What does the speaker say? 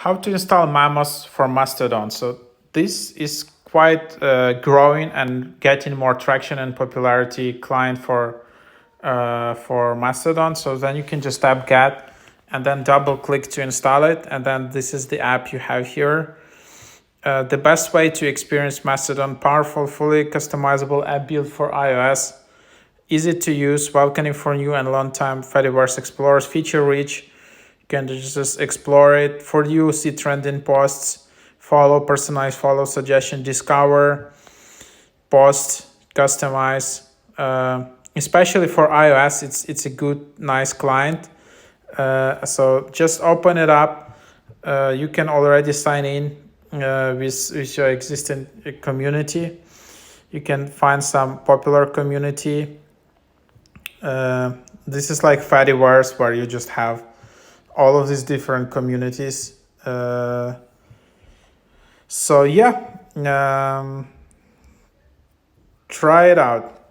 how to install Mammoth for Mastodon. So this is quite growing and getting more traction and popularity client for Mastodon. So then you can just tap get and then double click to install it. And then this is the app you have here. The best way to experience Mastodon: powerful, fully customizable app built for iOS, easy to use, welcoming for new and long-time Fediverse explorers, feature-rich. You can just explore it. For you, see trending posts, follow, personalize, follow, suggestion, discover, post, customize. Especially for iOS, it's a good, nice client. So just open it up. You can already sign in with your existing community. You can find some popular community. This is like Fediverse, where you just have all of these different communities. So yeah, try it out.